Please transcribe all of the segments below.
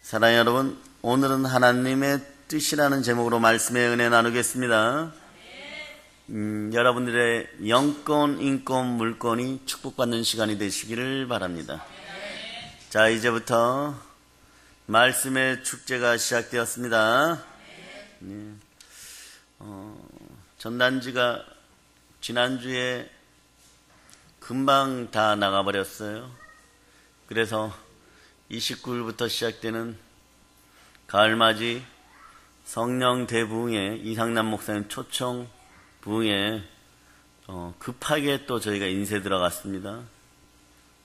사랑하는 여러분, 오늘은 하나님의 뜻이라는 제목으로 말씀의 은혜 나누겠습니다. 여러분들의 영권, 인권, 물권이 축복받는 시간이 되시기를 바랍니다. 자, 이제부터 말씀의 축제가 시작되었습니다. 전단지가 지난주에 금방 다 나가버렸어요. 그래서 29일부터 시작되는 가을맞이 성령 대부흥회 이상남 목사님 초청 부흥회 급하게 또 저희가 인쇄 들어갔습니다.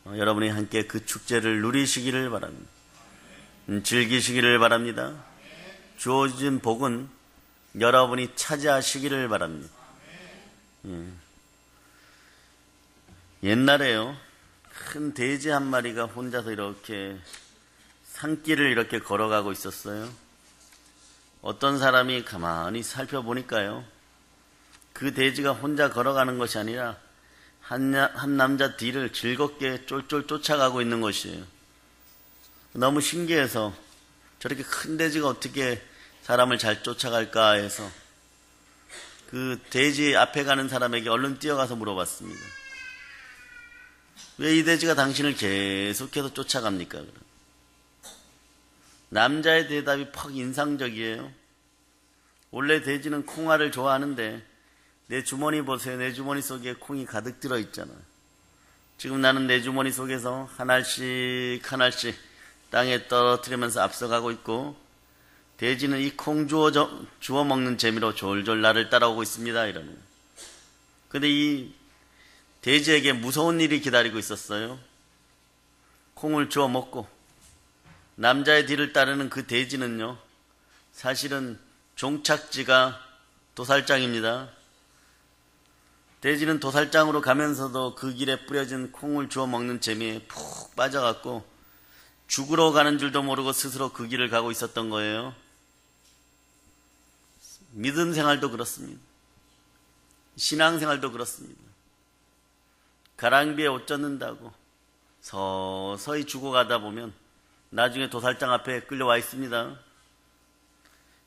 여러분이 함께 그 축제를 누리시기를 바랍니다. 즐기시기를 바랍니다. 주어진 복은 여러분이 차지하시기를 바랍니다. 옛날에요, 큰 돼지 한 마리가 혼자서 이렇게 산길을 이렇게 걸어가고 있었어요. 어떤 사람이 가만히 살펴보니까요, 그 돼지가 혼자 걸어가는 것이 아니라 한 남자 뒤를 즐겁게 쫄쫄 쫓아가고 있는 것이에요. 너무 신기해서 저렇게 큰 돼지가 어떻게 사람을 잘 쫓아갈까 해서 그 돼지 앞에 가는 사람에게 얼른 뛰어가서 물어봤습니다. 왜 이 돼지가 당신을 계속해서 쫓아갑니까? 남자의 대답이 퍽 인상적이에요. 원래 돼지는 콩알을 좋아하는데 내 주머니 보세요. 내 주머니 속에 콩이 가득 들어있잖아요. 지금 나는 내 주머니 속에서 한 알씩 땅에 떨어뜨리면서 앞서가고 있고, 돼지는 이 콩 주워 먹는 재미로 졸졸 나를 따라오고 있습니다. 이러는. 근데 이 돼지에게 무서운 일이 기다리고 있었어요. 콩을 주워 먹고 남자의 뒤를 따르는 그 돼지는요, 사실은 종착지가 도살장입니다. 돼지는 도살장으로 가면서도 그 길에 뿌려진 콩을 주워 먹는 재미에 푹 빠져갖고 죽으러 가는 줄도 모르고 스스로 그 길을 가고 있었던 거예요. 믿음 생활도 그렇습니다. 신앙생활도 그렇습니다. 가랑비에 옷 젖는다고 서서히 죽어가다 보면 나중에 도살장 앞에 끌려와 있습니다.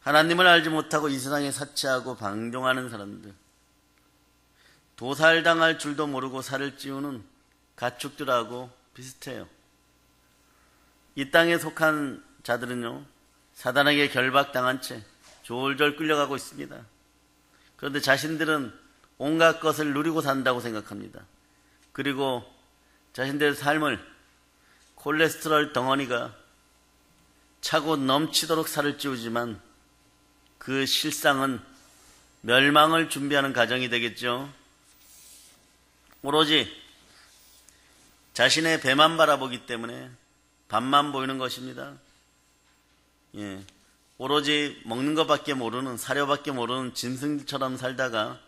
하나님을 알지 못하고 이 세상에 사치하고 방종하는 사람들, 도살당할 줄도 모르고 살을 찌우는 가축들하고 비슷해요. 이 땅에 속한 자들은요, 사단에게 결박당한 채 졸졸 끌려가고 있습니다. 그런데 자신들은 온갖 것을 누리고 산다고 생각합니다. 그리고 자신들의 삶을 콜레스테롤 덩어리가 차고 넘치도록 살을 찌우지만 그 실상은 멸망을 준비하는 가정이 되겠죠. 오로지 자신의 배만 바라보기 때문에 밥만 보이는 것입니다. 오로지 먹는 것밖에 모르는, 사료밖에 모르는 짐승처럼 살다가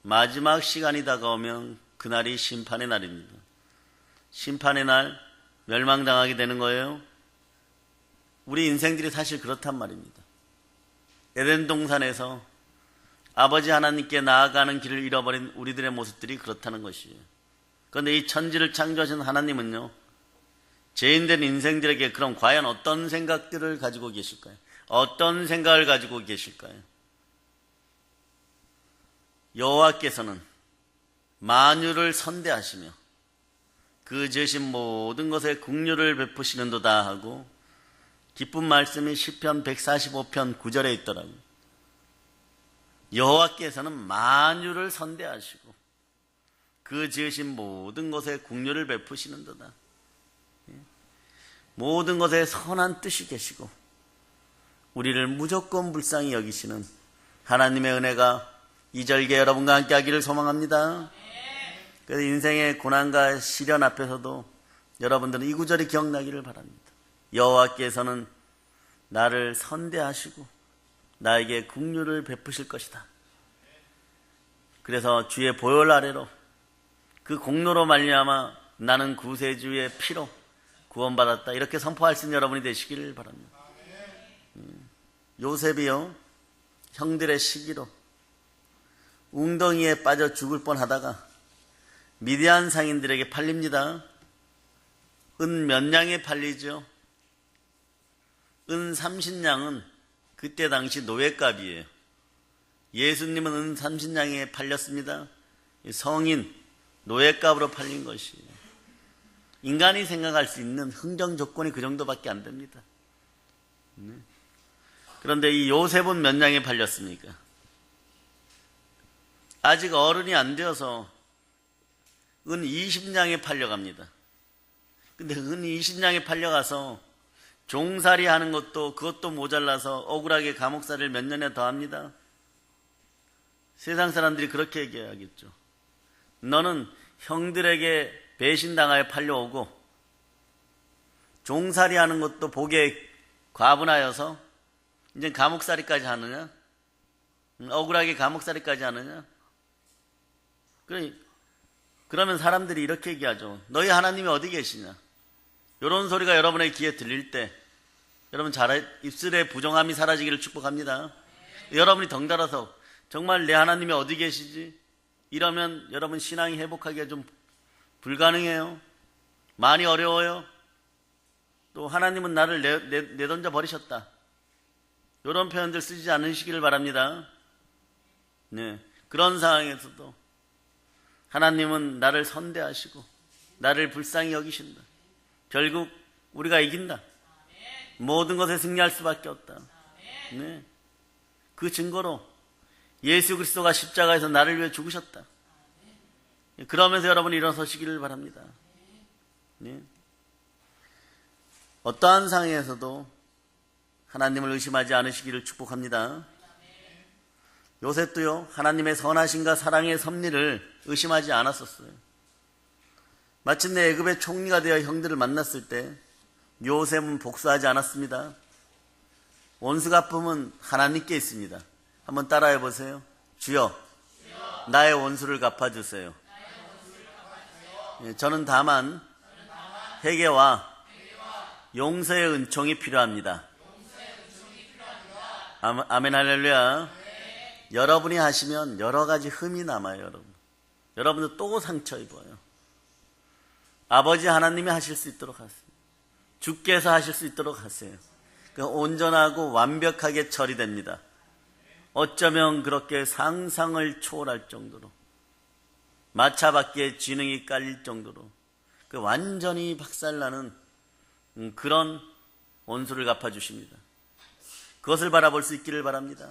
마지막 시간이 다가오면 그날이 심판의 날입니다. 심판의 날 멸망당하게 되는 거예요. 우리 인생들이 사실 그렇단 말입니다. 에덴 동산에서 아버지 하나님께 나아가는 길을 잃어버린 우리들의 모습들이 그렇다는 것이에요. 그런데 이 천지를 창조하신 하나님은요, 죄인된 인생들에게 그럼 과연 어떤 생각들을 가지고 계실까요? 어떤 생각을 가지고 계실까요? 여호와께서는 만유를 선대하시며 그 지으신 모든 것에 긍휼을 베푸시는도다 하고, 기쁜 말씀이 시편 145편 9절에 있더라고요. 여호와께서는 만유를 선대하시고 그 지으신 모든 것에 긍휼을 베푸시는도다. 모든 것에 선한 뜻이 계시고 우리를 무조건 불쌍히 여기시는 하나님의 은혜가 이 절기에 여러분과 함께 하기를 소망합니다. 그래서 인생의 고난과 시련 앞에서도 여러분들은 이 구절이 기억나기를 바랍니다. 여호와께서는 나를 선대하시고 나에게 긍휼을 베푸실 것이다. 그래서 주의 보혈 아래로 그 공로로 말미암아 나는 구세주의 피로 구원받았다, 이렇게 선포할 수 있는 여러분이 되시기를 바랍니다. 요셉이요, 형들의 시기로 웅덩이에 빠져 죽을 뻔하다가 미디안 상인들에게 팔립니다. 은 몇 냥에 팔리죠? 은 30냥은 그때 당시 노예값이에요. 예수님은 은 30냥에 팔렸습니다. 성인, 노예값으로 팔린 것이에요. 인간이 생각할 수 있는 흥정 조건이 그 정도밖에 안 됩니다. 그런데 이 요셉은 몇 냥에 팔렸습니까? 아직 어른이 안 되어서 은 20냥에 팔려갑니다. 근데 은 20냥에 팔려가서 종살이 하는 것도 그것도 모자라서 억울하게 감옥살이를 몇 년에 더 합니다. 세상 사람들이 그렇게 얘기하겠죠. 너는 형들에게 배신당하여 팔려오고 종살이 하는 것도 복에 과분하여서 이제 감옥살이까지 하느냐? 억울하게 감옥살이까지 하느냐? 그러면 사람들이 이렇게 얘기하죠. 너희 하나님이 어디 계시냐? 이런 소리가 여러분의 귀에 들릴 때 여러분 입술의 부정함이 사라지기를 축복합니다. 여러분이 덩달아서 정말 내 하나님이 어디 계시지? 이러면 여러분 신앙이 회복하기가 좀 불가능해요. 많이 어려워요. 또 하나님은 나를 내던져 버리셨다. 이런 표현들 쓰지 않으시기를 바랍니다. 네, 그런 상황에서도 하나님은 나를 선대하시고 나를 불쌍히 여기신다. 결국 우리가 이긴다. 모든 것에 승리할 수밖에 없다. 네, 그 증거로 예수 그리스도가 십자가에서 나를 위해 죽으셨다. 그러면서 여러분이 일어서시기를 바랍니다. 네. 어떠한 상황에서도 하나님을 의심하지 않으시기를 축복합니다. 요셉도요, 하나님의 선하심과 사랑의 섭리를 의심하지 않았었어요. 마침내 애굽의 총리가 되어 형들을 만났을 때 요셉은 복수하지 않았습니다. 원수 갚음은 하나님께 있습니다. 한번 따라해 보세요. 주여, 나의 원수를 갚아주세요. 저는 다만 회개와 용서의 은총이 필요합니다. 아멘 할렐루야. 여러분이 하시면 여러 가지 흠이 남아요. 여러분도 또 상처 입어요. 아버지 하나님이 하실 수 있도록 하세요. 주께서 하실 수 있도록 하세요. 온전하고 완벽하게 처리됩니다. 어쩌면 그렇게 상상을 초월할 정도로 마차밖에 지능이 깔릴 정도로 완전히 박살나는 그런 원수를 갚아주십니다. 그것을 바라볼 수 있기를 바랍니다.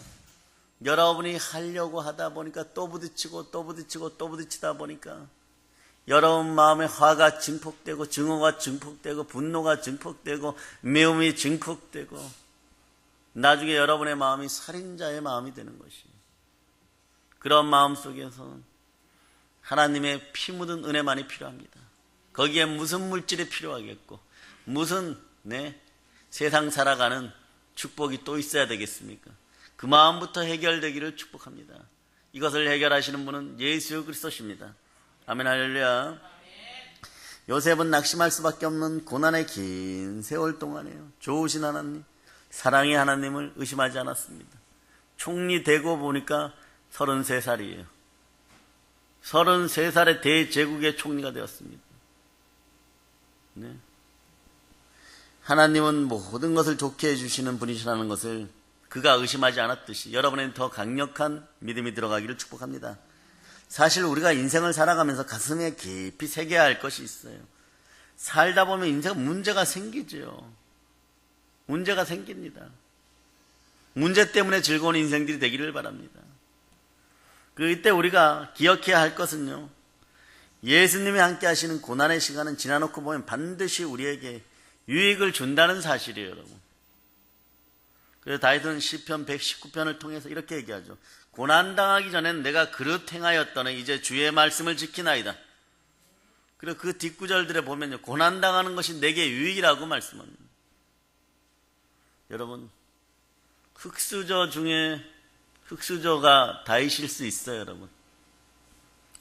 여러분이 하려고 하다 보니까 또 부딪히고 또 부딪히고 또 부딪히다 보니까 여러분 마음에 화가 증폭되고 증오가 증폭되고 분노가 증폭되고 매움이 증폭되고 나중에 여러분의 마음이 살인자의 마음이 되는 것이에요. 그런 마음 속에서는 하나님의 피 묻은 은혜만이 필요합니다. 거기에 무슨 물질이 필요하겠고 무슨 세상 살아가는 축복이 또 있어야 되겠습니까? 그 마음부터 해결되기를 축복합니다. 이것을 해결하시는 분은 예수 그리스도십니다. 아멘 할렐루야. 요셉은 낙심할 수밖에 없는 고난의 긴 세월 동안에요, 좋으신 하나님, 사랑의 하나님을 의심하지 않았습니다. 총리 되고 보니까 33살이에요. 33살에 대제국의 총리가 되었습니다. 네. 하나님은 모든 것을 좋게 해주시는 분이시라는 것을 그가 의심하지 않았듯이 여러분에는 더 강력한 믿음이 들어가기를 축복합니다. 사실 우리가 인생을 살아가면서 가슴에 깊이 새겨야 할 것이 있어요. 살다 보면 인생 문제가 생기죠. 문제가 생깁니다. 문제 때문에 즐거운 인생들이 되기를 바랍니다. 이때 우리가 기억해야 할 것은요, 예수님이 함께 하시는 고난의 시간은 지나놓고 보면 반드시 우리에게 유익을 준다는 사실이에요, 여러분. 그래서 다윗은 시편 119편을 통해서 이렇게 얘기하죠. 고난당하기 전엔 내가 그릇 행하였더니 이제 주의 말씀을 지키나이다. 그리고 그 뒷구절들에 보면요, 고난당하는 것이 내게 유익이라고 말씀합니다. 여러분, 흙수저 중에 흙수저가 다윗일 수 있어요, 여러분.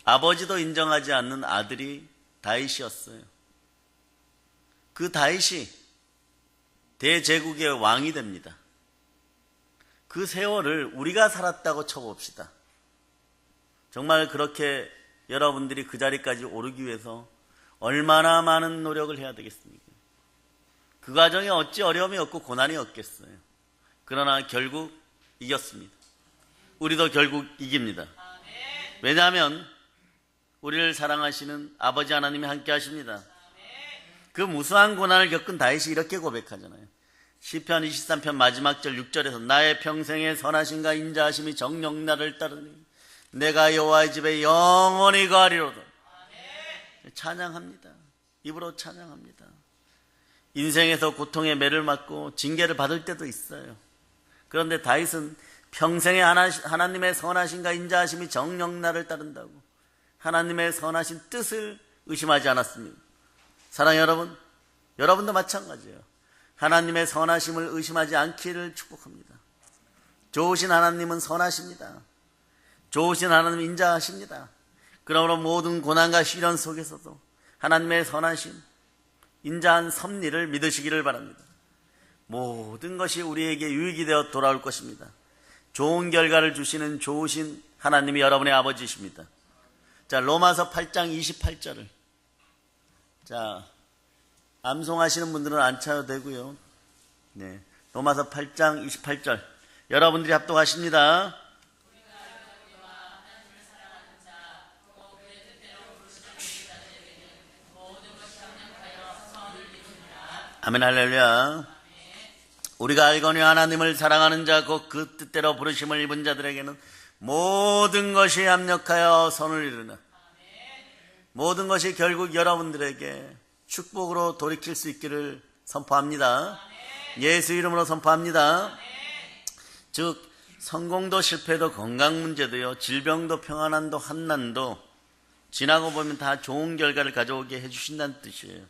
아버지도 인정하지 않는 아들이 다윗이었어요. 그 다윗이 대제국의 왕이 됩니다. 그 세월을 우리가 살았다고 쳐봅시다. 정말 그렇게 여러분들이 그 자리까지 오르기 위해서 얼마나 많은 노력을 해야 되겠습니까? 그 과정에 어찌 어려움이 없고 고난이 없겠어요. 그러나 결국 이겼습니다. 우리도 결국 이깁니다. 왜냐하면 우리를 사랑하시는 아버지 하나님이 함께 하십니다. 그 무수한 고난을 겪은 다윗이 이렇게 고백하잖아요. 시편 23편 마지막 절 6절에서 나의 평생의 선하심과 인자하심이 정녕 나를 따르니 내가 여호와의 집에 영원히 거하리로다. 찬양합니다. 입으로 찬양합니다. 인생에서 고통의 매를 맞고 징계를 받을 때도 있어요. 그런데 다윗은 평생에 하나님의 선하심과 인자하심이 정녕 나를 따른다고 하나님의 선하신 뜻을 의심하지 않았습니다. 사랑하는 여러분, 여러분도 마찬가지예요. 하나님의 선하심을 의심하지 않기를 축복합니다. 좋으신 하나님은 선하십니다. 좋으신 하나님은 인자하십니다. 그러므로 모든 고난과 시련 속에서도 하나님의 선하심, 인자한 섭리를 믿으시기를 바랍니다. 모든 것이 우리에게 유익이 되어 돌아올 것입니다. 좋은 결과를 주시는 좋으신 하나님이 여러분의 아버지이십니다. 자, 로마서 8장 28절을 자, 암송하시는 분들은 안 차도 되고요. 네, 로마서 8장 28절 여러분들이 합독하십니다. 아멘 할렐루야. 우리가 알거니 하나님을 사랑하는 자 곧 그 뜻대로 부르심을 입은 자들에게는 모든 것이 합력하여 선을 이루나. 모든 것이 결국 여러분들에게 축복으로 돌이킬 수 있기를 선포합니다. 예수 이름으로 선포합니다. 즉 성공도 실패도 건강 문제도요, 질병도 평안함도 환난도 지나고 보면 다 좋은 결과를 가져오게 해주신다는 뜻이에요.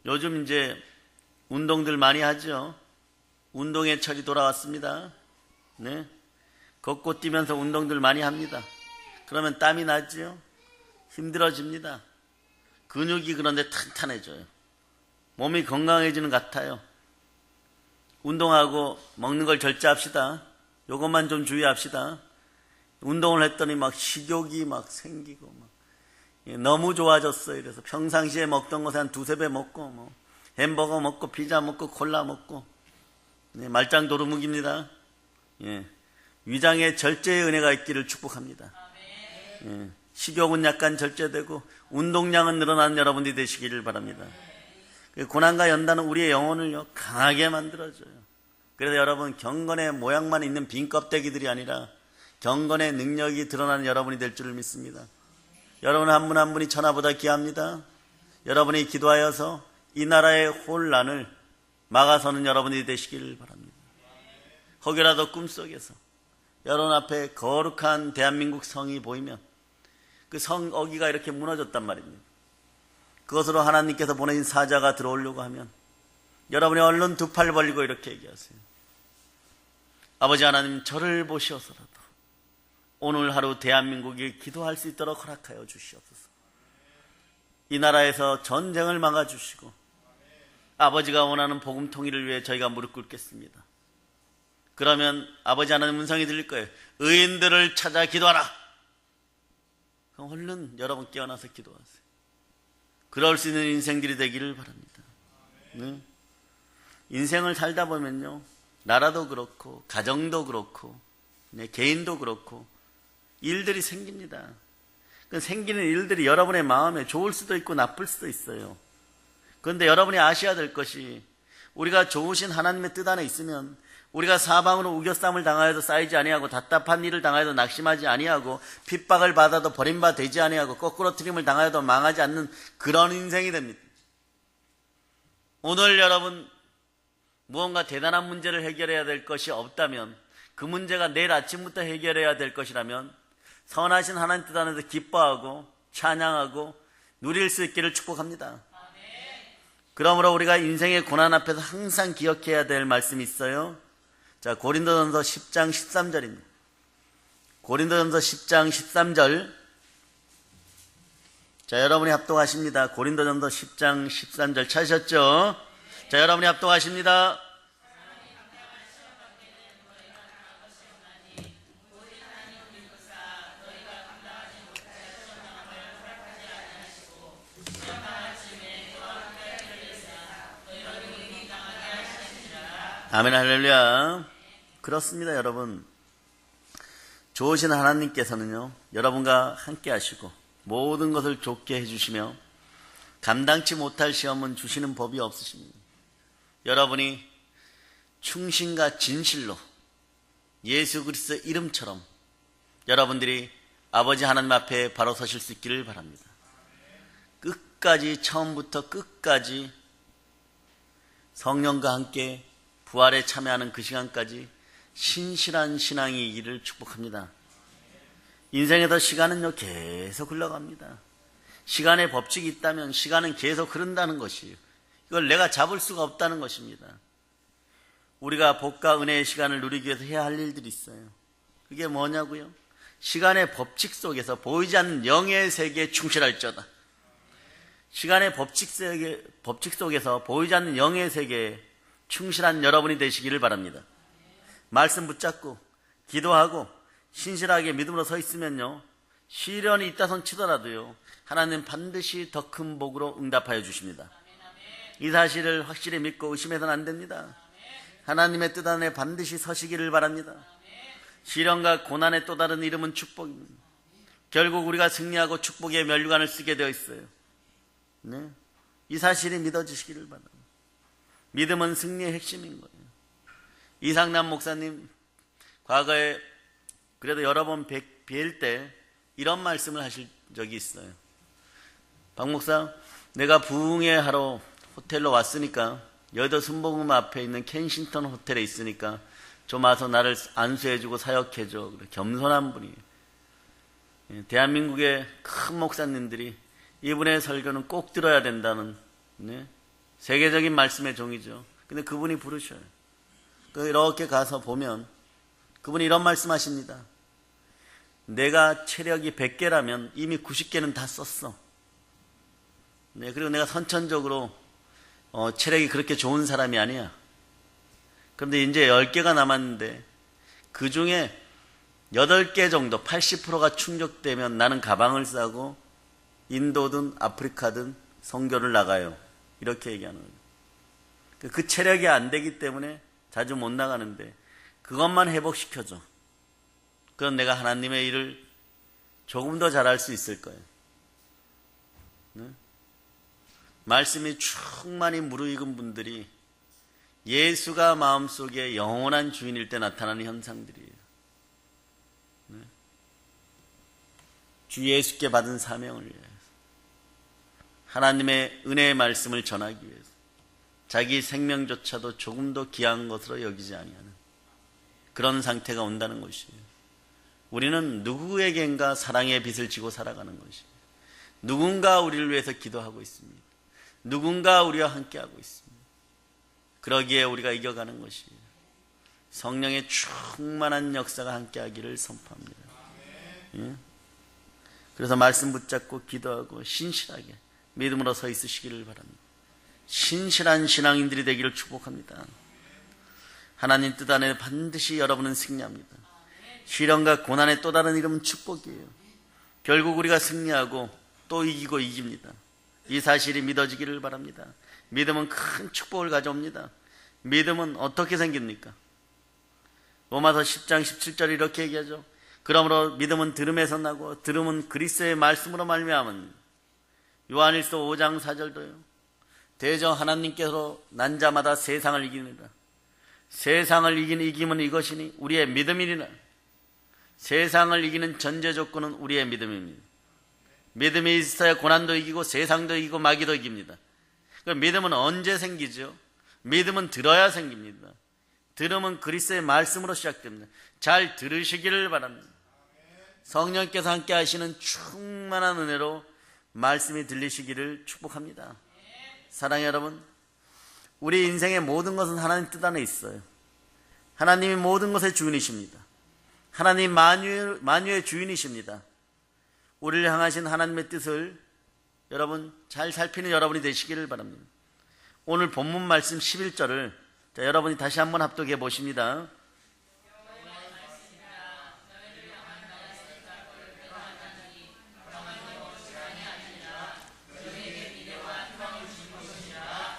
요즘 이제 운동들 많이 하죠. 운동의 철이 돌아왔습니다. 네, 걷고 뛰면서 운동들 많이 합니다. 그러면 땀이 나죠. 힘들어집니다. 근육이 그런데 탄탄해져요. 몸이 건강해지는 것 같아요. 운동하고 먹는 걸 절제합시다. 요것만 좀 주의합시다. 운동을 했더니 막 식욕이 막 생기고 막 너무 좋아졌어요. 이래서 평상시에 먹던 것에 한 두세 배 먹고 뭐 햄버거 먹고 피자 먹고 콜라 먹고 말짱 도루묵입니다. 예. 위장에 절제의 은혜가 있기를 축복합니다. 예. 식욕은 약간 절제되고 운동량은 늘어나는 여러분들이 되시기를 바랍니다. 고난과 연단은 우리의 영혼을 강하게 만들어줘요. 그래서 여러분 경건의 모양만 있는 빈 껍데기들이 아니라 경건의 능력이 드러나는 여러분이 될 줄을 믿습니다. 여러분 한 분 한 분이 천하보다 귀합니다. 여러분이 기도하여서 이 나라의 혼란을 막아서는 여러분이 되시기를 바랍니다. 혹여라도 꿈속에서 여러분 앞에 거룩한 대한민국 성이 보이면 그 성 어기가 이렇게 무너졌단 말입니다. 그것으로 하나님께서 보내신 사자가 들어오려고 하면 여러분이 얼른 두 팔 벌리고 이렇게 얘기하세요. 아버지 하나님, 저를 보시어서라도 오늘 하루 대한민국이 기도할 수 있도록 허락하여 주시옵소서. 이 나라에서 전쟁을 막아주시고 아버지가 원하는 복음 통일을 위해 저희가 무릎 꿇겠습니다. 그러면 아버지 하나님 음성이 들릴 거예요. 의인들을 찾아 기도하라. 그럼 얼른 여러분 깨어나서 기도하세요. 그럴 수 있는 인생들이 되기를 바랍니다. 네? 인생을 살다 보면요, 나라도 그렇고 가정도 그렇고 네, 개인도 그렇고 일들이 생깁니다. 그 생기는 일들이 여러분의 마음에 좋을 수도 있고 나쁠 수도 있어요. 그런데 여러분이 아셔야 될 것이, 우리가 좋으신 하나님의 뜻 안에 있으면 우리가 사방으로 우겨쌈을 당하여도 쌓이지 아니하고 답답한 일을 당하여도 낙심하지 아니하고 핍박을 받아도 버림받아 되지 아니하고 거꾸로 트림을 당하여도 망하지 않는 그런 인생이 됩니다. 오늘 여러분 무언가 대단한 문제를 해결해야 될 것이 없다면, 그 문제가 내일 아침부터 해결해야 될 것이라면 선하신 하나님 뜻 안에서 기뻐하고 찬양하고 누릴 수 있기를 축복합니다. 그러므로 우리가 인생의 고난 앞에서 항상 기억해야 될 말씀이 있어요. 자, 고린도전서 10장 13절입니다. 고린도전서 10장 13절. 자, 여러분이 합독하십니다. 고린도전서 10장 13절 찾으셨죠? 자, 여러분이 합독하십니다. 아멘 할렐루야. 그렇습니다, 여러분. 좋으신 하나님께서는요, 여러분과 함께 하시고 모든 것을 좋게 해주시며 감당치 못할 시험은 주시는 법이 없으십니다. 여러분이 충신과 진실로 예수 그리스도의 이름처럼 여러분들이 아버지 하나님 앞에 바로 서실 수 있기를 바랍니다. 끝까지, 처음부터 끝까지 성령과 함께 부활에 참여하는 그 시간까지 신실한 신앙이기를 축복합니다. 인생에서 시간은요 계속 흘러갑니다. 시간의 법칙이 있다면 시간은 계속 흐른다는 것이에요. 이걸 내가 잡을 수가 없다는 것입니다. 우리가 복과 은혜의 시간을 누리기 위해서 해야 할 일들이 있어요. 그게 뭐냐고요? 시간의 법칙 속에서 보이지 않는 영의 세계에 충실할지어다. 시간의 법칙 속에서 보이지 않는 영의 세계에 충실한 여러분이 되시기를 바랍니다. 말씀 붙잡고 기도하고 신실하게 믿음으로 서 있으면요, 시련이 있다 손 치더라도요, 하나님 반드시 더 큰 복으로 응답하여 주십니다. 이 사실을 확실히 믿고 의심해서는 안 됩니다. 하나님의 뜻 안에 반드시 서시기를 바랍니다. 시련과 고난의 또 다른 이름은 축복입니다. 결국 우리가 승리하고 축복의 면류관을 쓰게 되어 있어요. 네? 이 사실이 믿어지시기를 바랍니다. 믿음은 승리의 핵심인 거예요. 이상남 목사님 과거에 그래도 여러 번 뵐 때 이런 말씀을 하실 적이 있어요. 박 목사, 내가 부흥회 하러 호텔로 왔으니까 여의도 순복음 앞에 있는 켄싱턴 호텔에 있으니까 좀 와서 나를 안수해주고 사역해줘. 겸손한 분이에요. 대한민국의 큰 목사님들이 이분의 설교는 꼭 들어야 된다는, 네? 세계적인 말씀의 종이죠. 근데 그분이 부르셔요. 이렇게 가서 보면 그분이 이런 말씀하십니다. 내가 체력이 100개라면 이미 90개는 다 썼어. 네, 그리고 내가 선천적으로 체력이 그렇게 좋은 사람이 아니야. 그런데 이제 10개가 남았는데 그 중에 8개 정도, 80%가 충족되면 나는 가방을 싸고 인도든 아프리카든 선교를 나가요. 이렇게 얘기하는 거예요. 그 체력이 안 되기 때문에 자주 못 나가는데 그것만 회복시켜줘. 그럼 내가 하나님의 일을 조금 더 잘할 수 있을 거예요. 네? 말씀이 충만히 무르익은 분들이 예수가 마음속에 영원한 주인일 때 나타나는 현상들이에요. 네? 주 예수께 받은 사명을 위해서, 하나님의 은혜의 말씀을 전하기 위해서 자기 생명조차도 조금 더 귀한 것으로 여기지 아니하는 그런 상태가 온다는 것이에요. 우리는 누구에겐가 사랑의 빛을 지고 살아가는 것이에요. 누군가 우리를 위해서 기도하고 있습니다. 누군가 우리와 함께하고 있습니다. 그러기에 우리가 이겨가는 것이에요. 성령의 충만한 역사가 함께하기를 선포합니다. 예? 그래서 말씀 붙잡고 기도하고 신실하게 믿음으로 서 있으시기를 바랍니다. 신실한 신앙인들이 되기를 축복합니다. 하나님 뜻 안에 반드시 여러분은 승리합니다. 시련과 고난의 또 다른 이름은 축복이에요. 결국 우리가 승리하고 또 이기고 이깁니다. 이 사실이 믿어지기를 바랍니다. 믿음은 큰 축복을 가져옵니다. 믿음은 어떻게 생깁니까? 로마서 10장 17절 이렇게 얘기하죠. 그러므로 믿음은 들음에서 나고 들음은 그리스도의 말씀으로 말미암은. 요한일서 5장 4절도요. 대저 하나님께서 난 자마다 세상을 이깁니다. 세상을 이기는 이김은 이것이니 우리의 믿음이니라. 세상을 이기는 전제 조건은 우리의 믿음입니다. 믿음이 있어야 고난도 이기고 세상도 이기고 마귀도 이깁니다. 믿음은 언제 생기죠? 믿음은 들어야 생깁니다. 들음은 그리스도의 말씀으로 시작됩니다. 잘 들으시기를 바랍니다. 성령께서 함께 하시는 충만한 은혜로 말씀이 들리시기를 축복합니다. 사랑하는 여러분, 우리 인생의 모든 것은 하나님 뜻 안에 있어요. 하나님이 모든 것의 주인이십니다. 하나님 만유의 주인이십니다. 우리를 향하신 하나님의 뜻을 여러분 잘 살피는 여러분이 되시기를 바랍니다. 오늘 본문 말씀 11절을 여러분이 다시 한번 합독해 보십니다.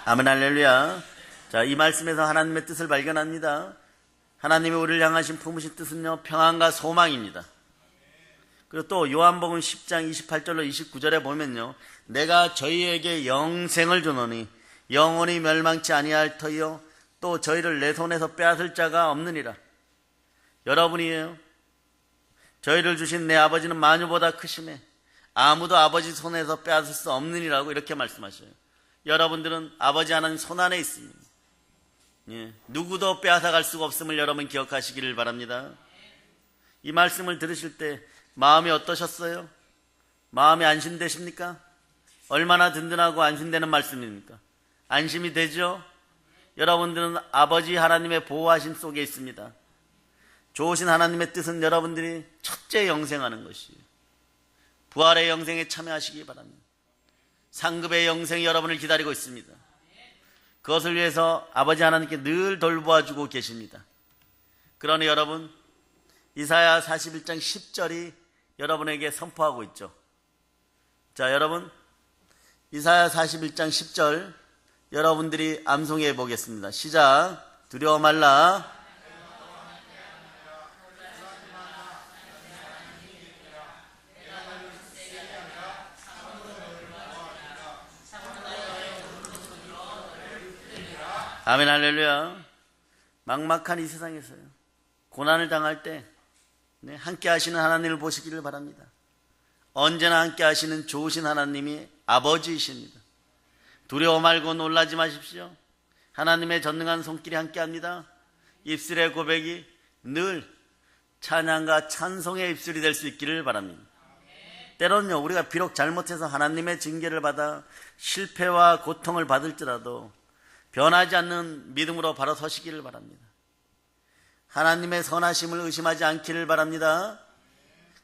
아멘 할렐루야. 자, 이 말씀에서 하나님의 뜻을 발견합니다. 하나님이 우리를 향하신 품으신 뜻은요, 평안과 소망입니다. 그리고 또 요한복음 10장 28절로 29절에 보면요, 내가 저희에게 영생을 주노니 영원히 멸망치 아니할 터이요 또 저희를 내 손에서 빼앗을 자가 없느니라. 여러분이에요. 저희를 주신 내 아버지는 만유보다 크심에 아무도 아버지 손에서 빼앗을 수 없느니라고 이렇게 말씀하셔요. 여러분들은 아버지 하나님 손 안에 있습니다. 예, 누구도 빼앗아갈 수가 없음을 여러분 기억하시기를 바랍니다. 이 말씀을 들으실 때 마음이 어떠셨어요? 마음이 안심되십니까? 얼마나 든든하고 안심되는 말씀입니까? 안심이 되죠? 여러분들은 아버지 하나님의 보호하심 속에 있습니다. 좋으신 하나님의 뜻은 여러분들이 첫째 영생하는 것이에요. 부활의 영생에 참여하시기 바랍니다. 상급의 영생이 여러분을 기다리고 있습니다. 그것을 위해서 아버지 하나님께 늘 돌보아주고 계십니다. 그러니 여러분, 이사야 41장 10절이 여러분에게 선포하고 있죠. 자, 여러분, 이사야 41장 10절 여러분들이 암송해 보겠습니다. 시작. 두려워 말라. 아멘, 할렐루야. 막막한 이 세상에서요, 고난을 당할 때 함께 하시는 하나님을 보시기를 바랍니다. 언제나 함께 하시는 좋으신 하나님이 아버지이십니다. 두려워 말고 놀라지 마십시오. 하나님의 전능한 손길이 함께합니다. 입술의 고백이 늘 찬양과 찬송의 입술이 될 수 있기를 바랍니다. 때로는요, 우리가 비록 잘못해서 하나님의 징계를 받아 실패와 고통을 받을지라도 변하지 않는 믿음으로 바로 서시기를 바랍니다. 하나님의 선하심을 의심하지 않기를 바랍니다.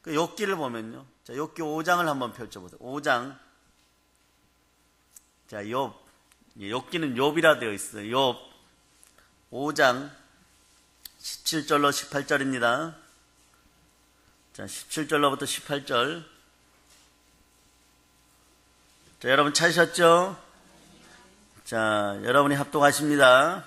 그 욥기를 보면요, 자, 욥기 5장을 한번 펼쳐보세요. 5장. 자, 욥기는 욥이라 되어 있어요. 욥 5장 17절로 18절입니다. 자, 17절로부터 18절. 자, 여러분 찾으셨죠? 자, 여러분이 합독하십니다.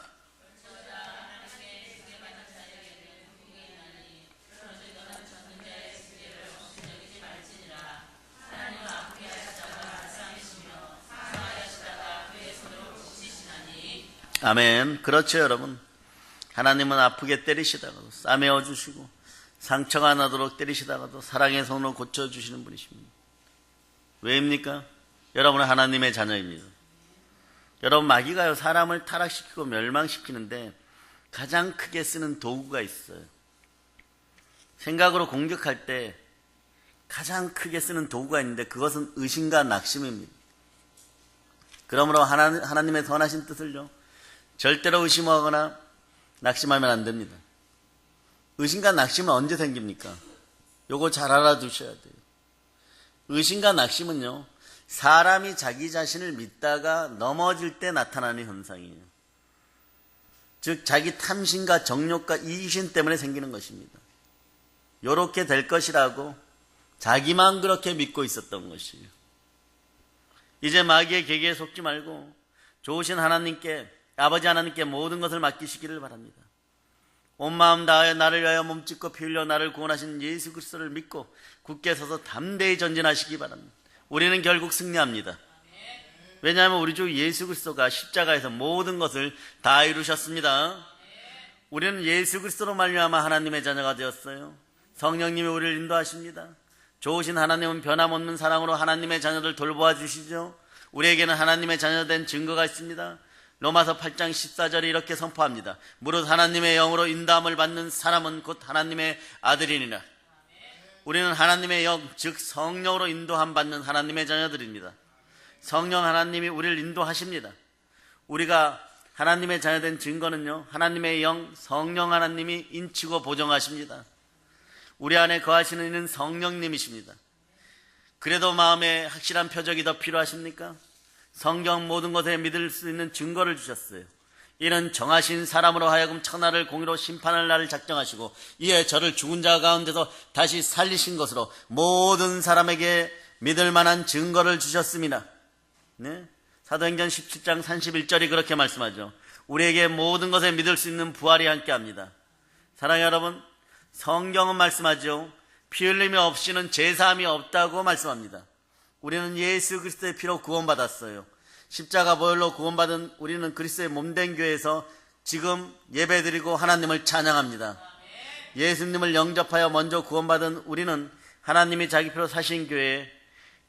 아멘. 그렇죠, 여러분. 하나님은 아프게 때리시다가도 싸매어 주시고 상처가 나도록 때리시다가도 사랑의 손으로 고쳐주시는 분이십니다. 왜입니까? 여러분은 하나님의 자녀입니다. 여러분, 마귀가요, 사람을 타락시키고 멸망시키는데 가장 크게 쓰는 도구가 있어요. 생각으로 공격할 때 가장 크게 쓰는 도구가 있는데 그것은 의심과 낙심입니다. 그러므로 하나님의 선하신 뜻을요, 절대로 의심하거나 낙심하면 안 됩니다. 의심과 낙심은 언제 생깁니까? 요거 잘 알아두셔야 돼요. 의심과 낙심은요, 사람이 자기 자신을 믿다가 넘어질 때 나타나는 현상이에요. 즉, 자기 탐심과 정욕과 이기심 때문에 생기는 것입니다. 요렇게 될 것이라고 자기만 그렇게 믿고 있었던 것이에요. 이제 마귀의 계계에 속지 말고 좋으신 하나님께, 아버지 하나님께 모든 것을 맡기시기를 바랍니다. 온 마음 다하여 나를 위하여 몸짓고 피 흘려 나를 구원하신 예수 그리스도를 믿고 굳게 서서 담대히 전진하시기 바랍니다. 우리는 결국 승리합니다. 왜냐하면 우리 주 예수 그리스도가 십자가에서 모든 것을 다 이루셨습니다. 우리는 예수 그리스도로 말미암아 하나님의 자녀가 되었어요. 성령님이 우리를 인도하십니다. 좋으신 하나님은 변함없는 사랑으로 하나님의 자녀들 돌보아 주시죠. 우리에게는 하나님의 자녀된 증거가 있습니다. 로마서 8장 14절에 이렇게 선포합니다. 무릇 하나님의 영으로 인도함을 받는 사람은 곧 하나님의 아들이니라. 우리는 하나님의 영, 즉 성령으로 인도함 받는 하나님의 자녀들입니다. 성령 하나님이 우리를 인도하십니다. 우리가 하나님의 자녀된 증거는요, 하나님의 영, 성령 하나님이 인치고 보정하십니다. 우리 안에 거하시는 이는 성령님이십니다. 그래도 마음에 확실한 표적이 더 필요하십니까? 성경 모든 것에 믿을 수 있는 증거를 주셨어요. 이는 정하신 사람으로 하여금 천하를 공의로 심판할 날을 작정하시고 이에 저를 죽은 자 가운데서 다시 살리신 것으로 모든 사람에게 믿을 만한 증거를 주셨습니다. 네? 사도행전 17장 31절이 그렇게 말씀하죠. 우리에게 모든 것에 믿을 수 있는 부활이 함께합니다. 사랑하는 여러분, 성경은 말씀하죠. 피 흘림이 없이는 제사함이 없다고 말씀합니다. 우리는 예수 그리스도의 피로 구원받았어요. 십자가 보혈로 구원받은 우리는 그리스도의 몸된 교회에서 지금 예배드리고 하나님을 찬양합니다. 예수님을 영접하여 먼저 구원받은 우리는 하나님이 자기 피로 사신 교회에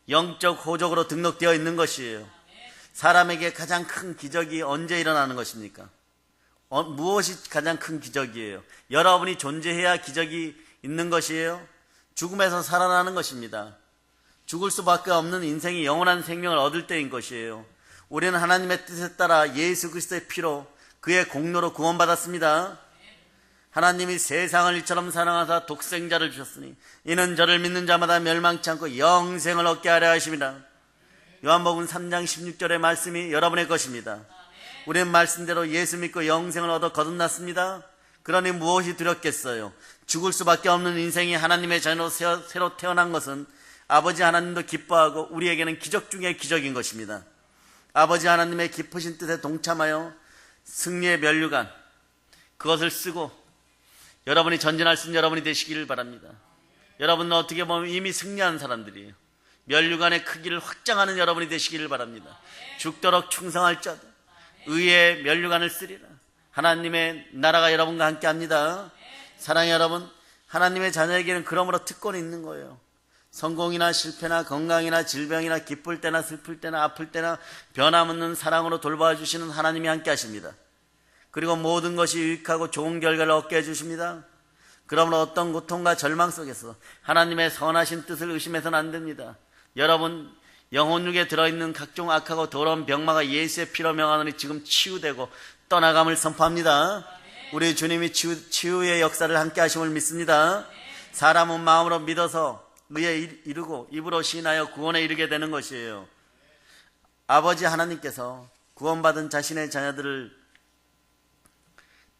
영적 호족으로 등록되어 있는 것이에요. 사람에게 가장 큰 기적이 언제 일어나는 것입니까? 무엇이 가장 큰 기적이에요? 여러분이 존재해야 기적이 있는 것이에요. 죽음에서 살아나는 것입니다. 죽을 수밖에 없는 인생이 영원한 생명을 얻을 때인 것이에요. 우리는 하나님의 뜻에 따라 예수 그리스도의 피로 그의 공로로 구원받았습니다. 하나님이 세상을 이처럼 사랑하사 독생자를 주셨으니 이는 저를 믿는 자마다 멸망치 않고 영생을 얻게 하려 하심이라. 요한복음 3장 16절의 말씀이 여러분의 것입니다. 우리는 말씀대로 예수 믿고 영생을 얻어 거듭났습니다. 그러니 무엇이 두렵겠어요? 죽을 수밖에 없는 인생이 하나님의 자녀로 새로 태어난 것은 아버지 하나님도 기뻐하고 우리에게는 기적 중의 기적인 것입니다. 아버지 하나님의 깊으신 뜻에 동참하여 승리의 면류관, 그것을 쓰고 여러분이 전진할 수 있는 여러분이 되시기를 바랍니다. 여러분은 어떻게 보면 이미 승리한 사람들이에요. 면류관의 크기를 확장하는 여러분이 되시기를 바랍니다. 죽도록 충성할 자들 의의 면류관을 쓰리라. 하나님의 나라가 여러분과 함께합니다. 사랑하는 여러분, 하나님의 자녀에게는 그러므로 특권이 있는 거예요. 성공이나 실패나 건강이나 질병이나 기쁠 때나 슬플 때나 아플 때나 변함없는 사랑으로 돌봐주시는 하나님이 함께 하십니다. 그리고 모든 것이 유익하고 좋은 결과를 얻게 해주십니다. 그러므로 어떤 고통과 절망 속에서 하나님의 선하신 뜻을 의심해서는 안 됩니다. 여러분, 영혼육에 들어있는 각종 악하고 더러운 병마가 예수의 피로 명하노니 지금 치유되고 떠나감을 선포합니다. 우리 주님이 치유의 역사를 함께 하심을 믿습니다. 사람은 마음으로 믿어서 의에 이르고 입으로 시인하여 구원에 이르게 되는 것이에요. 아버지 하나님께서 구원받은 자신의 자녀들을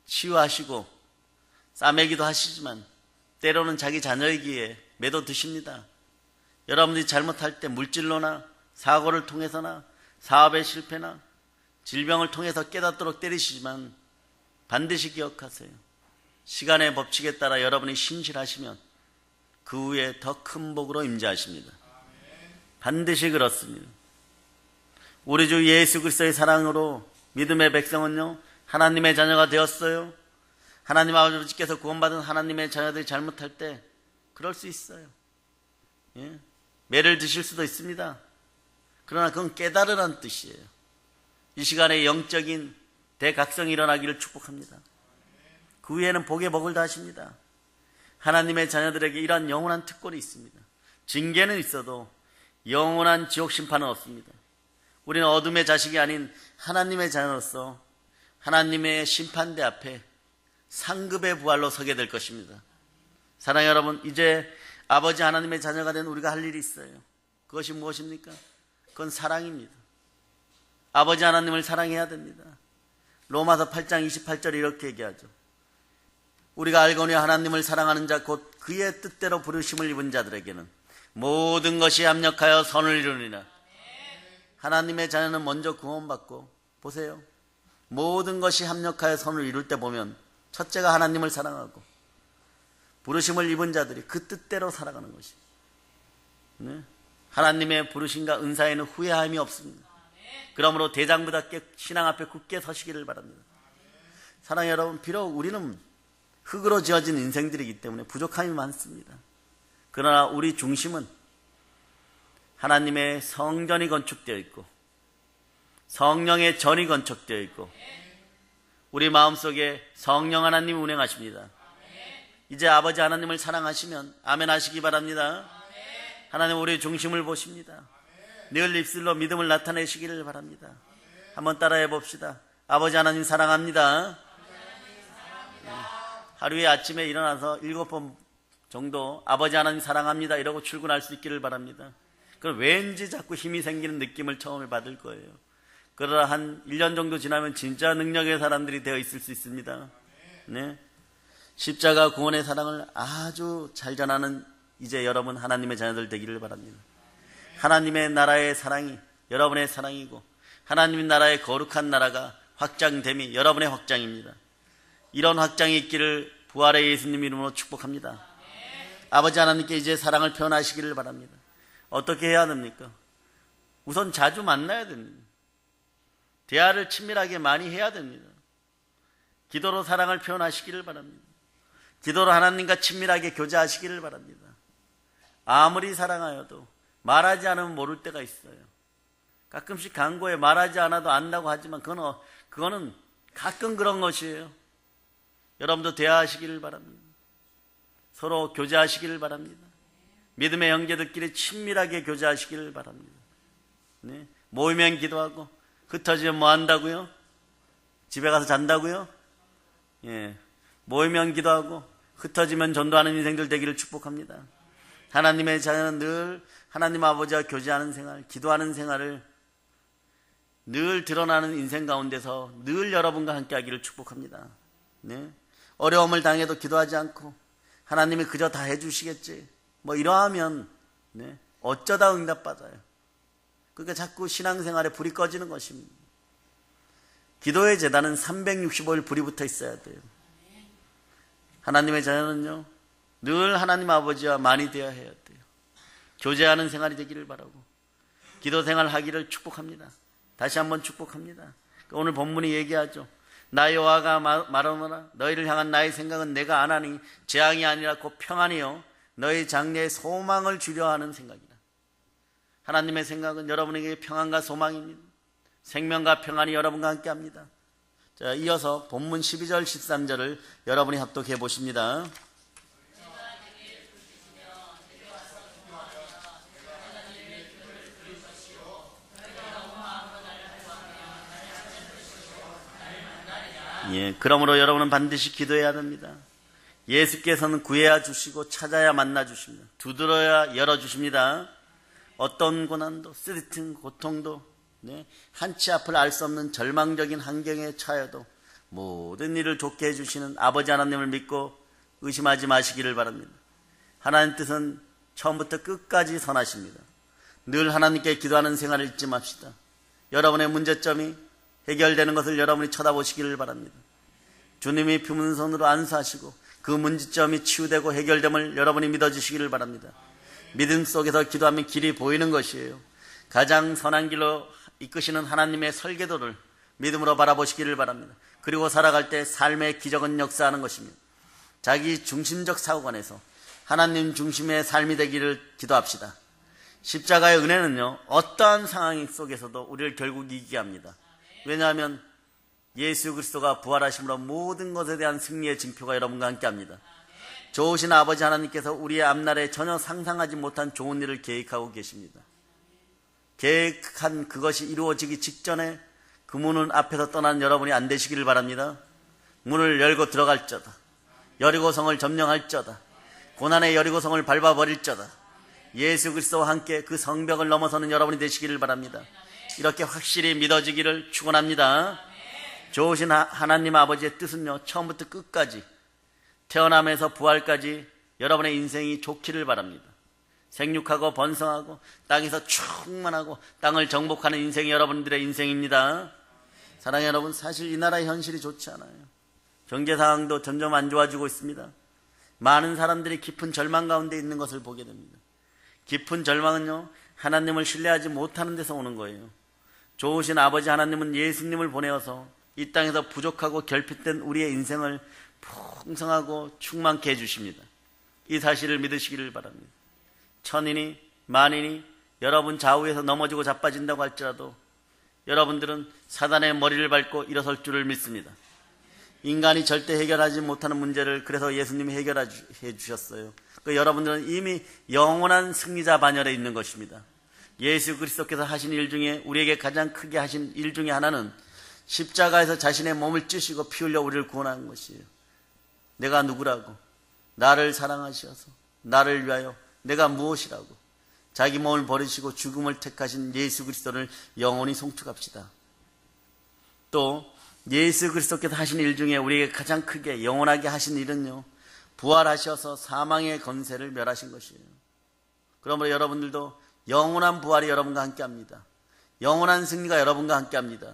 치유하시고 싸매기도 하시지만 때로는 자기 자녀이기에 매도 드십니다. 여러분들이 잘못할 때 물질로나 사고를 통해서나 사업의 실패나 질병을 통해서 깨닫도록 때리시지만 반드시 기억하세요. 시간의 법칙에 따라 여러분이 신실하시면 그 후에 더 큰 복으로 임재하십니다. 반드시 그렇습니다. 우리 주 예수 그리스도의 사랑으로 믿음의 백성은요, 하나님의 자녀가 되었어요. 하나님 아버지께서 구원받은 하나님의 자녀들이 잘못할 때 그럴 수 있어요. 예? 매를 드실 수도 있습니다. 그러나 그건 깨달으라는 뜻이에요. 이 시간에 영적인 대각성이 일어나기를 축복합니다. 그 후에는 복의 복을 다하십니다. 하나님의 자녀들에게 이러한 영원한 특권이 있습니다. 징계는 있어도 영원한 지옥 심판은 없습니다. 우리는 어둠의 자식이 아닌 하나님의 자녀로서 하나님의 심판대 앞에 상급의 부활로 서게 될 것입니다. 사랑하는 여러분, 이제 아버지 하나님의 자녀가 된 우리가 할 일이 있어요. 그것이 무엇입니까? 그건 사랑입니다. 아버지 하나님을 사랑해야 됩니다. 로마서 8장 28절에 이렇게 얘기하죠. 우리가 알거니 하나님을 사랑하는 자 곧 그의 뜻대로 부르심을 입은 자들에게는 모든 것이 합력하여 선을 이루니라. 하나님의 자녀는 먼저 구원받고, 보세요, 모든 것이 합력하여 선을 이룰 때 보면 첫째가 하나님을 사랑하고 부르심을 입은 자들이 그 뜻대로 살아가는 것이, 네? 하나님의 부르심과 은사에는 후회함이 없습니다. 그러므로 대장부답게 신앙 앞에 굳게 서시기를 바랍니다. 사랑하는 여러분, 비록 우리는 흙으로 지어진 인생들이기 때문에 부족함이 많습니다. 그러나 우리 중심은 하나님의 성전이 건축되어 있고 성령의 전이 건축되어 있고 우리 마음속에 성령 하나님이 운행하십니다. 이제 아버지 하나님을 사랑하시면 아멘 하시기 바랍니다. 하나님 우리 중심을 보십니다. 늘 입술로 믿음을 나타내시기를 바랍니다. 한번 따라해 봅시다. 아버지 하나님 사랑합니다. 하루에 아침에 일어나서 7번 정도 아버지 하나님 사랑합니다 이러고 출근할 수 있기를 바랍니다. 그럼 왠지 자꾸 힘이 생기는 느낌을 처음에 받을 거예요. 그러나 한 1년 정도 지나면 진짜 능력의 사람들이 되어 있을 수 있습니다. 네. 십자가 구원의 사랑을 아주 잘 전하는 이제 여러분 하나님의 자녀들 되기를 바랍니다. 하나님의 나라의 사랑이 여러분의 사랑이고 하나님 나라의 거룩한 나라가 확장됨이 여러분의 확장입니다. 이런 확장이 있기를 부활의 예수님 이름으로 축복합니다. 아버지 하나님께 이제 사랑을 표현하시기를 바랍니다. 어떻게 해야 됩니까? 우선 자주 만나야 됩니다. 대화를 친밀하게 많이 해야 됩니다. 기도로 사랑을 표현하시기를 바랍니다. 기도로 하나님과 친밀하게 교제하시기를 바랍니다. 아무리 사랑하여도 말하지 않으면 모를 때가 있어요. 가끔씩 간고에 말하지 않아도 안다고 하지만 그거는 가끔 그런 것이에요. 여러분도 대화하시기를 바랍니다. 서로 교제하시기를 바랍니다. 믿음의 형제들끼리 친밀하게 교제하시기를 바랍니다. 네. 모이면 기도하고 흩어지면 뭐 한다고요? 집에 가서 잔다고요? 예. 모이면 기도하고 흩어지면 전도하는 인생들 되기를 축복합니다. 하나님의 자녀는 늘 하나님 아버지와 교제하는 생활, 기도하는 생활을 늘 드러나는 인생 가운데서 늘 여러분과 함께 하기를 축복합니다. 네. 어려움을 당해도 기도하지 않고 하나님이 그저 다 해주시겠지 뭐 이러하면 네. 어쩌다 응답받아요. 그러니까 자꾸 신앙생활에 불이 꺼지는 것입니다. 기도의 제단은 365일 불이 붙어 있어야 돼요. 하나님의 자녀는요 늘 하나님 아버지와 많이 되어야 해야 돼요. 교제하는 생활이 되기를 바라고 기도 생활 하기를 축복합니다. 다시 한번 축복합니다. 오늘 본문이 얘기하죠. 나 여호와가 말하노라 너희를 향한 나의 생각은 내가 안 하니 재앙이 아니라 곧 평안이요 너희 장래에 소망을 주려 하는 생각이다. 하나님의 생각은 여러분에게 평안과 소망입니다. 생명과 평안이 여러분과 함께 합니다. 자, 이어서 본문 12절 13절을 여러분이 합독해 보십니다. 예, 그러므로 여러분은 반드시 기도해야 됩니다. 예수께서는 구해야 주시고 찾아야 만나 주십니다. 두드려야 열어주십니다. 어떤 고난도 쓰러진 고통도 네, 한치 앞을 알 수 없는 절망적인 환경에 처해도 모든 일을 좋게 해주시는 아버지 하나님을 믿고 의심하지 마시기를 바랍니다. 하나님 뜻은 처음부터 끝까지 선하십니다. 늘 하나님께 기도하는 생활을 잊지 맙시다. 여러분의 문제점이 해결되는 것을 여러분이 쳐다보시기를 바랍니다. 주님이 품은 손으로 안수하시고 그 문제점이 치유되고 해결됨을 여러분이 믿어주시기를 바랍니다. 믿음 속에서 기도하면 길이 보이는 것이에요. 가장 선한 길로 이끄시는 하나님의 설계도를 믿음으로 바라보시기를 바랍니다. 그리고 살아갈 때 삶의 기적은 역사하는 것입니다. 자기 중심적 사고관에서 하나님 중심의 삶이 되기를 기도합시다. 십자가의 은혜는요 어떠한 상황 속에서도 우리를 결국 이기게 합니다. 왜냐하면 예수 그리스도가 부활하심으로 모든 것에 대한 승리의 징표가 여러분과 함께 합니다. 좋으신 아버지 하나님께서 우리의 앞날에 전혀 상상하지 못한 좋은 일을 계획하고 계십니다. 계획한 그것이 이루어지기 직전에 그 문은 앞에서 떠난 여러분이 안 되시기를 바랍니다. 문을 열고 들어갈저다. 여리고성을 점령할저다. 고난의 여리고성을 밟아버릴저다. 예수 그리스도와 함께 그 성벽을 넘어서는 여러분이 되시기를 바랍니다. 이렇게 확실히 믿어지기를 축원합니다. 좋으신 하나님 아버지의 뜻은요 처음부터 끝까지 태어남에서 부활까지 여러분의 인생이 좋기를 바랍니다. 생육하고 번성하고 땅에서 충만하고 땅을 정복하는 인생이 여러분들의 인생입니다. 사랑하는 여러분, 사실 이 나라의 현실이 좋지 않아요. 경제 상황도 점점 안 좋아지고 있습니다. 많은 사람들이 깊은 절망 가운데 있는 것을 보게 됩니다. 깊은 절망은요 하나님을 신뢰하지 못하는 데서 오는 거예요. 좋으신 아버지 하나님은 예수님을 보내어서 이 땅에서 부족하고 결핍된 우리의 인생을 풍성하고 충만케 해주십니다. 이 사실을 믿으시기를 바랍니다. 천인이 만인이 여러분 좌우에서 넘어지고 자빠진다고 할지라도 여러분들은 사단의 머리를 밟고 일어설 줄을 믿습니다. 인간이 절대 해결하지 못하는 문제를 그래서 예수님이 해결해 주셨어요. 여러분들은 이미 영원한 승리자 반열에 있는 것입니다. 예수 그리스도께서 하신 일 중에 우리에게 가장 크게 하신 일 중에 하나는 십자가에서 자신의 몸을 찢으시고 피 흘려 우리를 구원하는 것이에요. 내가 누구라고? 나를 사랑하셔서 나를 위하여 내가 무엇이라고? 자기 몸을 버리시고 죽음을 택하신 예수 그리스도를 영원히 송축합시다. 또 예수 그리스도께서 하신 일 중에 우리에게 가장 크게 영원하게 하신 일은요 부활하셔서 사망의 권세를 멸하신 것이에요. 그러므로 여러분들도 영원한 부활이 여러분과 함께합니다. 영원한 승리가 여러분과 함께합니다.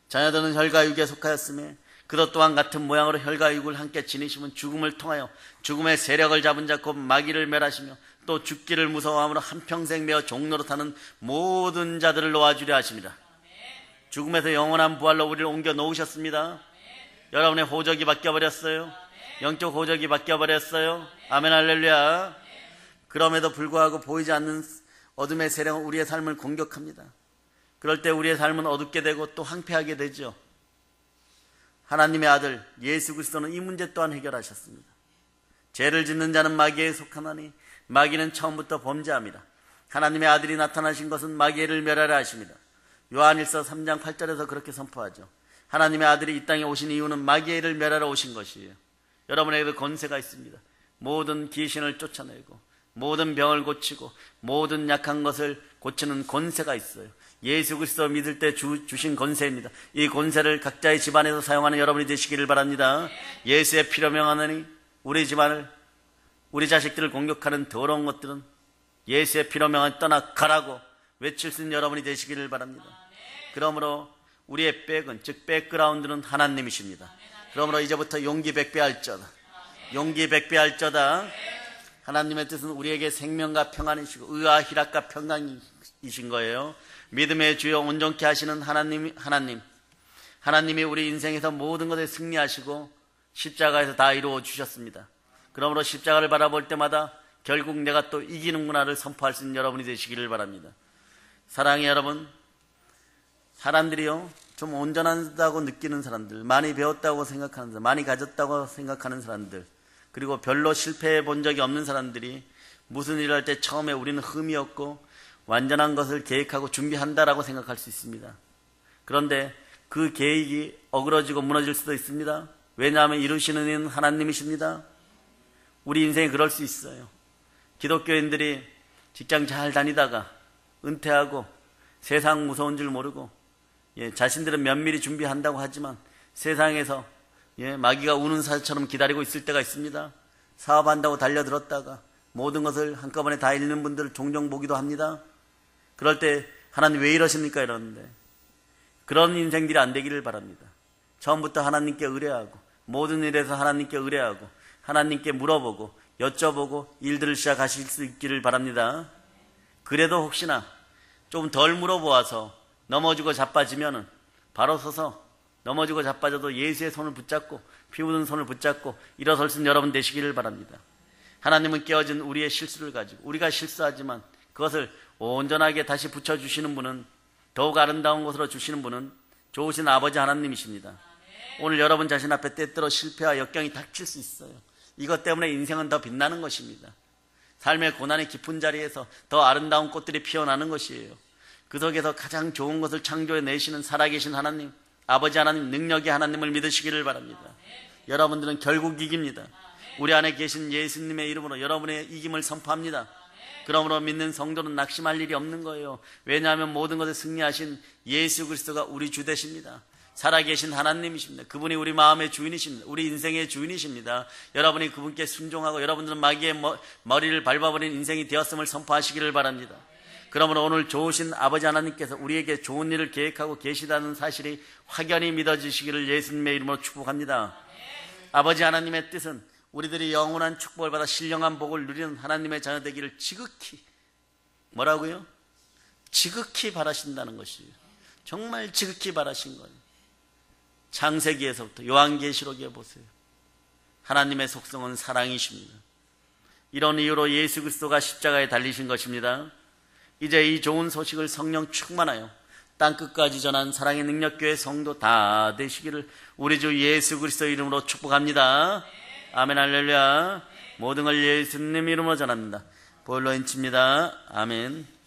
자녀들은 혈과 육에 속하였으며 그것 또한 같은 모양으로 혈과 육을 함께 지니시면 죽음을 통하여 죽음의 세력을 잡은 자 곧 마귀를 멸하시며 또 죽기를 무서워함으로 한평생 메어 종로로 타는 모든 자들을 놓아주려 하십니다. 죽음에서 영원한 부활로 우리를 옮겨 놓으셨습니다. 여러분의 호적이 바뀌어버렸어요. 영적 호적이 바뀌어버렸어요. 아멘 할렐루야. 그럼에도 불구하고 보이지 않는 어둠의 세력은 우리의 삶을 공격합니다. 그럴 때 우리의 삶은 어둡게 되고 또 황폐하게 되죠. 하나님의 아들 예수 그리스도는 이 문제 또한 해결하셨습니다. 죄를 짓는 자는 마귀에 속하나니 마귀는 처음부터 범죄합니다. 하나님의 아들이 나타나신 것은 마귀를 멸하려 하십니다. 요한일서 3장 8절에서 그렇게 선포하죠. 하나님의 아들이 이 땅에 오신 이유는 마귀를 멸하러 오신 것이에요. 여러분에게도 권세가 있습니다. 모든 귀신을 쫓아내고 모든 병을 고치고 모든 약한 것을 고치는 권세가 있어요. 예수 그리스도 믿을 때 주신 권세입니다. 이 권세를 각자의 집안에서 사용하는 여러분이 되시기를 바랍니다. 예수의 피로 명하느니 우리 집안을, 우리 자식들을 공격하는 더러운 것들은 예수의 피로 명하니 떠나가라고 외칠 수 있는 여러분이 되시기를 바랍니다. 그러므로 우리의 백은, 즉 백그라운드는 하나님이십니다. 그러므로 이제부터 용기 백배할저다. 용기 백배할저다. 하나님의 뜻은 우리에게 생명과 평안이시고 의와 희락과 평강이신 거예요. 믿음의 주여 온전케 하시는 하나님이 우리 인생에서 모든 것에 승리하시고 십자가에서 다 이루어 주셨습니다. 그러므로 십자가를 바라볼 때마다 결국 내가 또 이기는구나를 선포할 수 있는 여러분이 되시기를 바랍니다. 사랑의 여러분, 사람들이요 좀 온전하다고 느끼는 사람들, 많이 배웠다고 생각하는 사람, 많이 가졌다고 생각하는 사람들, 그리고 별로 실패해 본 적이 없는 사람들이 무슨 일을 할 때 처음에 우리는 흠이 없고 완전한 것을 계획하고 준비한다라고 생각할 수 있습니다. 그런데 그 계획이 어그러지고 무너질 수도 있습니다. 왜냐하면 이루시는 이는 하나님이십니다. 우리 인생에 그럴 수 있어요. 기독교인들이 직장 잘 다니다가 은퇴하고 세상 무서운 줄 모르고 자신들은 면밀히 준비한다고 하지만 세상에서 마귀가 우는 사자처럼 기다리고 있을 때가 있습니다. 사업한다고 달려들었다가 모든 것을 한꺼번에 다 잃는 분들을 종종 보기도 합니다. 그럴 때 하나님 왜 이러십니까? 이러는데 그런 인생들이 안 되기를 바랍니다. 처음부터 하나님께 의뢰하고 모든 일에서 하나님께 의뢰하고 하나님께 물어보고 여쭤보고 일들을 시작하실 수 있기를 바랍니다. 그래도 혹시나 좀 덜 물어보아서 넘어지고 자빠지면은 바로 서서 넘어지고 자빠져도 예수의 손을 붙잡고 피 묻은 손을 붙잡고 일어설 수 있는 여러분 되시기를 바랍니다. 하나님은 깨어진 우리의 실수를 가지고 우리가 실수하지만 그것을 온전하게 다시 붙여주시는 분은, 더욱 아름다운 곳으로 주시는 분은 좋으신 아버지 하나님이십니다. 오늘 여러분 자신 앞에 때때로 실패와 역경이 닥칠 수 있어요. 이것 때문에 인생은 더 빛나는 것입니다. 삶의 고난의 깊은 자리에서 더 아름다운 꽃들이 피어나는 것이에요. 그 속에서 가장 좋은 것을 창조해 내시는 살아계신 하나님, 아버지 하나님, 능력의 하나님을 믿으시기를 바랍니다. 여러분들은 결국 이깁니다. 우리 안에 계신 예수님의 이름으로 여러분의 이김을 선포합니다. 그러므로 믿는 성도는 낙심할 일이 없는 거예요. 왜냐하면 모든 것에 승리하신 예수 그리스도가 우리 주 되십니다. 살아계신 하나님이십니다. 그분이 우리 마음의 주인이십니다. 우리 인생의 주인이십니다. 여러분이 그분께 순종하고 여러분들은 마귀의 머리를 밟아버린 인생이 되었음을 선포하시기를 바랍니다. 그러므로 오늘 좋으신 아버지 하나님께서 우리에게 좋은 일을 계획하고 계시다는 사실이 확연히 믿어지시기를 예수님의 이름으로 축복합니다. 아버지 하나님의 뜻은 우리들이 영원한 축복을 받아 신령한 복을 누리는 하나님의 자녀 되기를 지극히, 뭐라고요? 지극히 바라신다는 것이에요. 정말 지극히 바라신 거예요. 창세기에서부터 요한계시록에 보세요. 하나님의 속성은 사랑이십니다. 이런 이유로 예수 그리스도가 십자가에 달리신 것입니다. 이제 이 좋은 소식을 성령 충만하여 땅끝까지 전한 사랑의 능력교회 성도 다 되시기를 우리 주 예수 그리스도 이름으로 축복합니다. 아멘 할렐루야. 모든 걸 예수님 이름으로 전합니다. 보일러 인칩니다. 아멘.